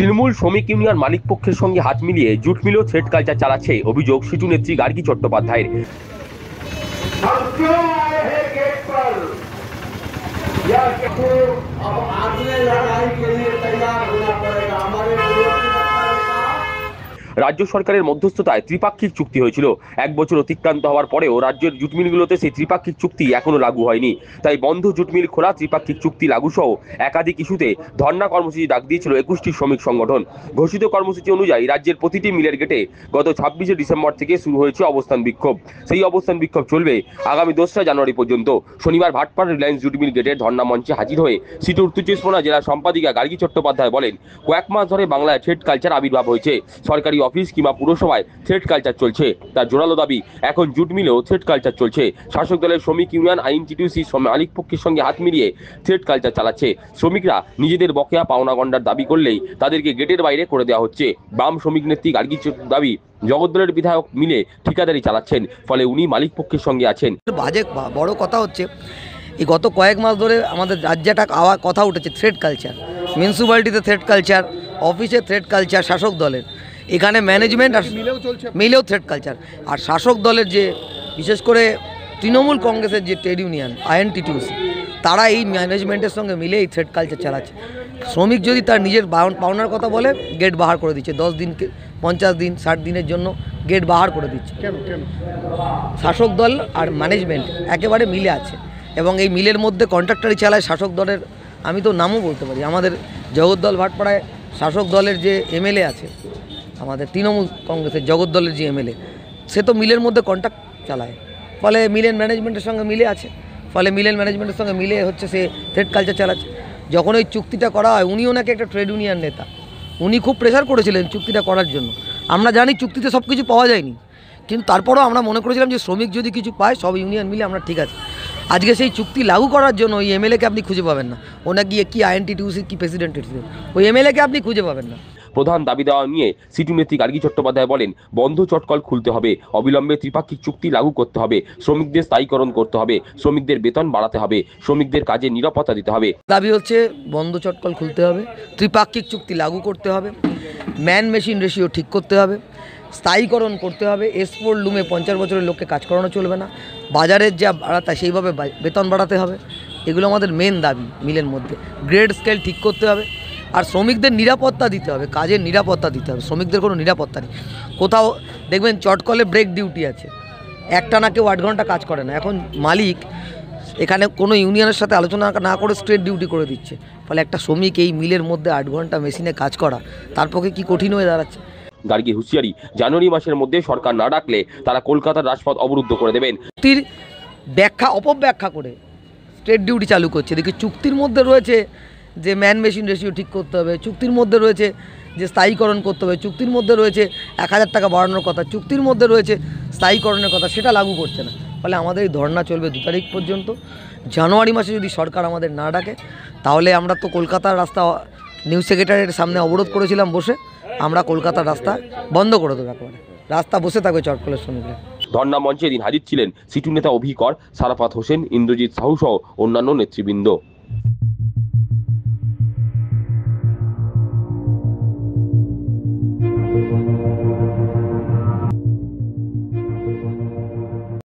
তৃণমূল শ্রমিক ইউনিয়ন মালিক পক্ষের সঙ্গে হাত মিলিয়ে জুট মিলও থ্রেড কালচার চালাচ্ছে, অভিযোগ সিটু নেত্রী গার্গী চট্টোপাধ্যায়ের। রাজ্য সরকারের মধ্যস্থতায় ত্রিপাক্ষিক চুক্তি হয়েছিল। 1 বছর অতিক্রান্ত হওয়ার পরেও রাজ্যের জুট মিলগুলোতে সেই ত্রিপাক্ষিক চুক্তি এখনো লাগু হয়নি। তাই বন্ধ জুট মিল খোলা, ত্রিপাক্ষিক চুক্তি লাগু সহ একাধিক ইস্যুতে ধর্ণা কর্মসূচি ডাক দিয়েছিল 21টি শ্রমিক সংগঠন। ঘোষিত কর্মসূচি অনুযায়ী রাজ্যের প্রতিটি মিলের গেটে গত 26শে ডিসেম্বর থেকে শুরু হয়েছে অবস্থান বিক্ষোভ। সেই অবস্থান বিক্ষোভ চলবে আগামী 2রা জানুয়ারি পর্যন্ত। শনিবার ভাটপাড়া রিলায়েন্স জুট মিল গেটের ধর্ণা মঞ্চে হাজির হয়ে সিটুর উত্তর চব্বিশ পরগনা জেলা সম্পাদিকা গার্গী চট্টোপাধ্যায় বলেন, কয়েক মাস ধরে বাংলায় থ্রেড কালচার আবির্ভাব হয়েছে। সরকারি অফিস কিংবা পুরসভায় থ্রেড কালচার চলছে। তার জোরালো দাবি, এখন জুট মিলেও থ্রেড কালচার চলছে। শাসক দলের শ্রমিক ইউনিয়ন আইনটিটিউসি মালিক পক্ষের সঙ্গে হাত মিলিয়ে থ্রেড কালচার চালাচ্ছে। শ্রমিকরা নিজেদের বকেয়া পাওনা গন্ডার দাবি করলেই তাদেরকে গেটের বাইরে করে দেওয়া হচ্ছে। বাম শ্রমিক নেত্রী গার্গীর দাবি, জগদ্দলের বিধায়ক মিলে ঠিকাদারি চালাচ্ছেন, ফলে উনি মালিক পক্ষের সঙ্গে আছেন। বাজে বড় কথা হচ্ছে, এই গত কয়েক মাস ধরে আমাদের রাজ্যটা কথা উঠেছে থ্রেড কালচার। মিউনিসিপ্যালিটিতে থ্রেড কালচার, অফিসে থ্রেড কালচার শাসক দলের, এখানে ম্যানেজমেন্ট আর মিলেও থ্রেড কালচার। আর শাসক দলের যে বিশেষ করে তৃণমূল কংগ্রেসের যে ট্রেড ইউনিয়ন আইএনটিটিউসি, তারা এই ম্যানেজমেন্টের সঙ্গে মিলে এই থ্রেড কালচার চালাচ্ছে। শ্রমিক যদি তার নিজের পাওনার কথা বলে, গেট বাহার করে দিচ্ছে। 10 দিন, 50 দিন, 60 দিনের জন্য গেট বাহার করে দিচ্ছে। কেন? শাসক দল আর ম্যানেজমেন্ট একেবারে মিলে আছে, এবং এই মিলের মধ্যে কন্ট্রাক্টারি চালায় শাসক দলের। আমি তো নামও বলতে পারি, আমাদের জগদ্দল ভাটপাড়ায় শাসক দলের যে এমএলএ আছে, আমাদের তৃণমূল কংগ্রেসের জগদ্দলের যে এমএলএ, সে তো মিলের মধ্যে কন্ট্রাক্ট চালায়। ফলে মিলের ম্যানেজমেন্টের সঙ্গে মিলে আছে, ফলে মিলের ম্যানেজমেন্টের সঙ্গে মিলে হচ্ছে সে থ্রেড কালচার চালাচ্ছে। যখন ওই চুক্তিটা করা হয়, উনিও নাকি একটা ট্রেড ইউনিয়ন নেতা, উনি খুব প্রেশার করেছিলেন চুক্তিটা করার জন্য। আমরা জানি চুক্তিতে সব কিছু পাওয়া যায়নি, কিন্তু তারপরেও আমরা মনে করেছিলাম যে শ্রমিক যদি কিছু পায়, সব ইউনিয়ন মিলে আমরা ঠিক আছে। আজকে সেই চুক্তি লাগু করার জন্য ওই এমএলএকে আপনি খুঁজে পাবেন না। ওনা গিয়ে কি আইএনটিটিউসি কি প্রেসিডেন্টের, ওই এমএলএকে আপনি খুঁজে পাবেন না। প্রধান দাবি দেওয়া নিয়ে সিটু নেত্রী গার্গী চট্টোপাধ্যায় বলেন, বন্ধ চটকল খুলতে হবে, অবিলম্বে ত্রিপাক্ষিক চুক্তি লাগু করতে হবে, শ্রমিকদের স্থায়ীকরণ করতে হবে, শ্রমিকদের বেতন বাড়াতে হবে, শ্রমিকদের কাজে নিরাপত্তা দিতে হবে। দাবি হচ্ছে বন্ধ চটকল খুলতে হবে, ত্রিপাক্ষিক চুক্তি লাগু করতে হবে, ম্যান মেশিন রেশিও ঠিক করতে হবে, স্থায়ীকরণ করতে হবে, এক্সপোর্ট লুমে 50 বছরের লোককে কাজ করানো চলবে না, বাজারের যা বাড়াতে সেইভাবে বেতন বাড়াতে হবে। এগুলো আমাদের মেন দাবি। মিলের মধ্যে গ্রেড স্কেল ঠিক করতে হবে, আর শ্রমিকদের নিরাপত্তা দিতে হবে, কাজের নিরাপত্তা দিতে হবে। শ্রমিকদের কোনো নিরাপত্তা নেই। কোথাও দেখবেন চটকলে ব্রেক ডিউটি আছে, একটা না কেউ 8 ঘন্টা কাজ করে না। এখন মালিক এখানে কোনো ইউনিয়নের সাথে আলোচনা না করে স্ট্রেট ডিউটি করে দিচ্ছে। ফলে একটা শ্রমিক এই মিলের মধ্যে 8 ঘন্টা মেশিনে কাজ করা, তার পক্ষে কি কঠিন হয়ে দাঁড়াচ্ছে। গার্গী হুঁশিয়ারি, জানুয়ারি মাসের মধ্যে সরকার না ডাকলে তারা কলকাতার রাজপথ অবরুদ্ধ করে দেবেন। চুক্তির ব্যাখ্যা অপব্যাখ্যা করে স্ট্রেট ডিউটি চালু করছে। দেখি চুক্তির মধ্যে রয়েছে যে ম্যান মেশিন রেশিও ঠিক করতে হবে, চুক্তির মধ্যে রয়েছে যে স্থায়ীকরণ করতে হবে, চুক্তির মধ্যে রয়েছে 1000 টাকা বাড়ানোর কথা, চুক্তির মধ্যে রয়েছে স্থায়ীকরণের কথা, সেটা লাগু করছে না। ফলে আমাদের এই ধর্না চলবে 2 তারিখ পর্যন্ত। জানুয়ারি মাসে যদি সরকার আমাদের না ডাকে, তাহলে আমরা তো কলকাতার রাস্তা নিউ সেক্রেটারিয়েটের সামনে অবরোধ করেছিলাম বসে, আমরা কলকাতার রাস্তা বন্ধ করে দেবো। একেবারে রাস্তা বসে থাকবে চটকলের শ্রমিকরা। ধর্না মঞ্চে এদিন হাজির ছিলেন সিটু নেতা অভিকর, সারাফাত হোসেন, ইন্দ্রজিৎ সাহু সহ অন্যান্য নেতৃবৃন্দ।